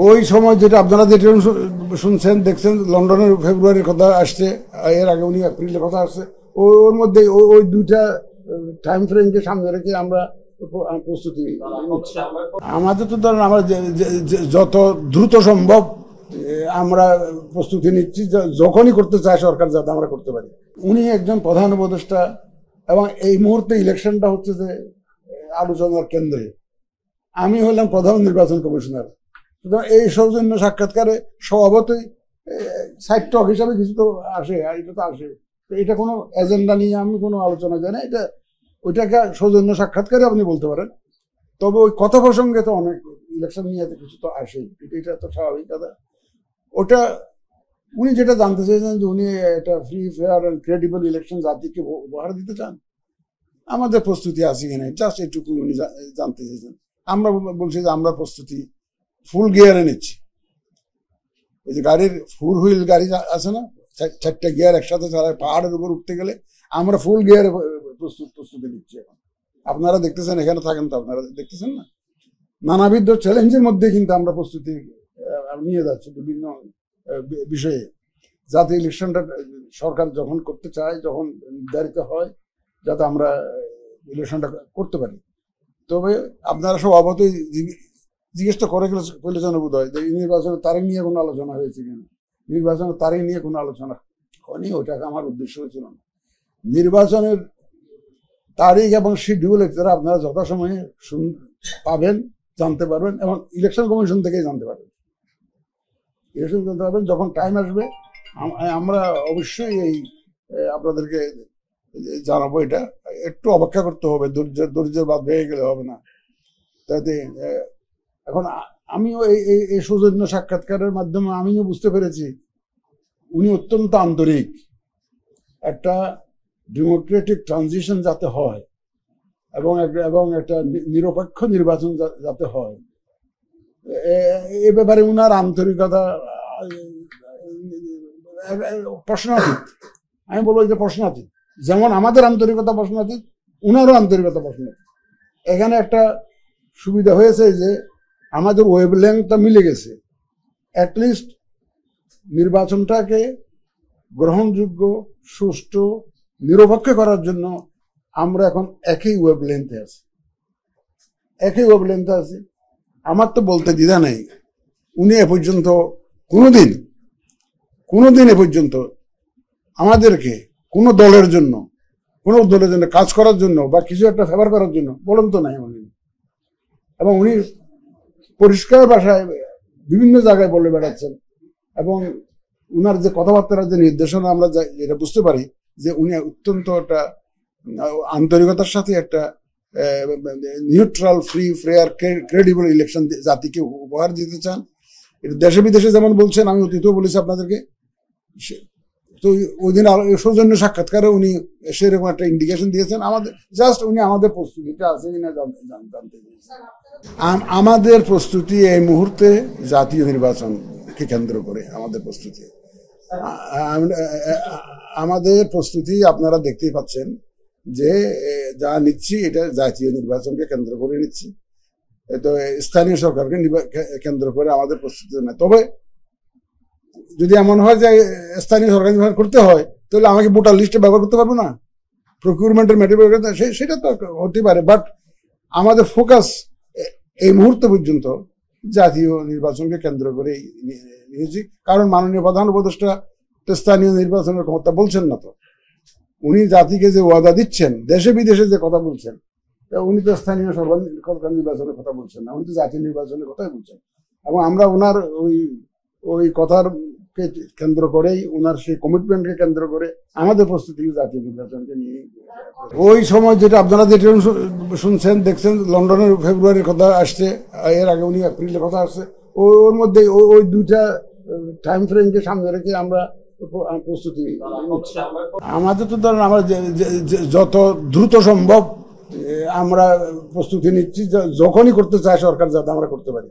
ওই সময় যেটা আপনারা যেটা শুনছেন দেখছেন, লন্ডনের ফেব্রুয়ারির কথা আসছে, এর আগে উনি এপ্রিলের কথা আসছে, ওর মধ্যে ওই দুইটা টাইম ফ্রেমকে সামনে রেখে আমরা প্রস্তুতি নিচ্ছি। আমাদের তো ধরেন আমরা যত দ্রুত সম্ভব আমরা প্রস্তুতি নিচ্ছি, যখনই করতে চায় সরকার যাতে আমরা করতে পারি। উনি একজন প্রধান উপদেষ্টা এবং এই মুহূর্তে ইলেকশনটা হচ্ছে যে আলোচনার কেন্দ্রে। আমি হলাম প্রধান নির্বাচন কমিশনার, সুতরাং এই সৌজন্য সাক্ষাৎকারে স্বভাবতই সাইড টক হিসাবে কিছু তো আসে, এটা তো আসে। এটা কোনো এজেন্ডা নিয়ে আমি কোনো আলোচনা জানি না, এটা ওইটাকে সৌজন্য সাক্ষাৎকারে আপনি বলতে পারেন। তবে ওই কথা প্রসঙ্গে তো অনেক ইলেকশন নিয়ে কিছু তো আসেই, এটা তো স্বাভাবিক কথা। ওটা উনি যেটা জানতে চেয়েছেন যে উনি একটা free fair and credible election জাতিকে উপহার দিতে চান, আমাদের প্রস্তুতি আছে কিনা জাস্ট এইটুকু উনি জানতে চেয়েছেন। আমরা বলছি যে আমরা প্রস্তুতি ফুল গিয়ারে নিচ্ছি। ওই যে গাড়ির 4 হুইল গাড়ি আছে না, 4টা গিয়ার একসাথে চালায়, পাহাড়ের উপর উঠতে গেলে আমরা ফুল গিয়ারে প্রস্তুতি নিচ্ছি এখন। আপনারা দেখতেছেন, এখানে থাকেন তো, আপনারা দেখতেছেন না, নানাবিধ চ্যালেঞ্জের মধ্যে কিন্তু আমরা প্রস্তুতি নিয়ে যাচ্ছি বিভিন্ন বিষয়ে, যাতে ইলেকশনটা সরকার যখন করতে চায়, যখন নির্ধারিত হয়, যাতে আমরা ইলেকশনটা করতে পারি। তবে আপনারা সব অবশ্যই জিজ্ঞেসটা করে ফেলেছেন বোধ হয় যে নির্বাচনের তারিখ নিয়ে কোনো আলোচনা হয়েছে কিনা। নির্বাচনের তারিখ নিয়ে কোনো আলোচনা হয়নি, ওটাকে আমার উদ্দেশ্য হয়েছিল না। নির্বাচনের তারিখ এবং শিডিউল যারা আপনারা যথাসময়ে পাবেন, জানতে পারবেন, এবং ইলেকশন কমিশন থেকেই জানতে পারবেন। ইলেকশন জানতে পারবেন যখন টাইম আসবে, আমরা অবশ্যই এই আপনাদেরকে জানাবো। এটা একটু অপেক্ষা করতে হবে, ধৈর্যের বাদ ভেঙে গেলে হবে না। তাতে এখন আমিও এই সৌজন্য সাক্ষাৎকারের মাধ্যমে আমিও বুঝতে পেরেছি উনি অত্যন্ত আন্তরিক। একটা ডেমোক্রেটিক ট্রানজিশন যাতে হয় এবং একটা নিরপেক্ষ নির্বাচন যাতে হয়, এ ব্যাপারে উনার আন্তরিকতা প্রশ্নাতীত। আমি বলবো যে প্রশ্নাতীত, যেমন আমাদের আন্তরিকতা প্রশ্নাতীত, উনারও আন্তরিকতা প্রশ্নাতীত। এখানে একটা সুবিধা হয়েছে যে আমাদের ওয়েভলেংথটা মিলে গেছে। অ্যাটলিস্ট নির্বাচনটাকে গ্রহণযোগ্য, সুষ্ঠু, নিরপেক্ষ করার জন্য আমরা এখন একই ওয়েভলেংথে আছি। আমার তো বলতে দ্বিধা নেই, উনি এ পর্যন্ত কোনোদিন এ পর্যন্ত আমাদেরকে কোনো দলের জন্য কাজ করার জন্য বা কিছু একটা ফেভার করার জন্য বলেন তো নাই উনি। এবং উনি পরিষ্কার ভাষায় বিভিন্ন জায়গায় বলে বেড়াচ্ছেন, এবং উনার যে কথাবার্তার যে নির্দেশনা আমরা যেটা বুঝতে পারি যে উনি অত্যন্ত একটা আন্তরিকতার সাথে একটা neutral, free, fair, credible election জাতিকে উপহার দিতে চান। এটা দেশে বিদেশে যেমন বলছেন, আমি অতীতেও বলেছি আপনাদেরকে। তো ওই দিন সৌজন্য সাক্ষাৎকারে উনি সেরকম একটা ইন্ডিকেশন দিয়েছেন আমাদের। জাস্ট উনি আমাদের প্রস্তুতিটা আছে কিনা জানতে চেয়েছেন। আমাদের প্রস্তুতি এই মুহূর্তে জাতীয় নির্বাচনকে কেন্দ্র করে আমাদের প্রস্তুতি আপনারা দেখতেই পাচ্ছেন যে যা নিচ্ছি এটা জাতীয় নির্বাচনকে কেন্দ্র করে নিচ্ছি। তো স্থানীয় সরকারকে কেন্দ্র করে আমাদের প্রস্তুতি নেই। তবে যদি এমন হয় যে স্থানীয় সরকার নির্বাচন করতে হয়, তাহলে আমাকে ভোটার লিস্টে ব্যবহার করতে পারবো না, প্রকিউরমেন্টের ম্যাটেরিয়াল, সেটা তো হতে পারে। বাট আমাদের ফোকাস এই মুহূর্ত পর্যন্ত জাতীয় নির্বাচনকে কেন্দ্র করে নিয়েছি। কারণ মাননীয় প্রধান উপদেষ্টা তো স্থানীয় নির্বাচনের ক্ষমতা বলছেন না, তো উনি জাতিকে যে ওয়াদা দিচ্ছেন, দেশে বিদেশে যে কথা বলছেন, উনি তো স্থানীয় সরকার নির্বাচনের কথা বলছেন না, উনি তো জাতীয় নির্বাচনের কথাই বলছেন। এবং আমরা ওনার ওই কথার কেন্দ্র করেই, ওনার সেই কমিটমেন্টকে কেন্দ্র করে আমাদের প্রস্তুতি জাতীয় নির্বাচনকে নিয়ে। ওই সময় যেটা আপনারা যেটা শুনছেন দেখছেন, লন্ডনের ফেব্রুয়ারির কথা আসছে, এর আগে উনি এপ্রিলের কথা আসছে, ওর মধ্যে ওই দুইটা টাইম ফ্রেমকে সামনে রেখে আমরা প্রস্তুতি নিচ্ছি। আমাদের তো ধরেন আমরা যত দ্রুত সম্ভব আমরা প্রস্তুতি নিচ্ছি, যখনই করতে চায় সরকার যাতে আমরা করতে পারি।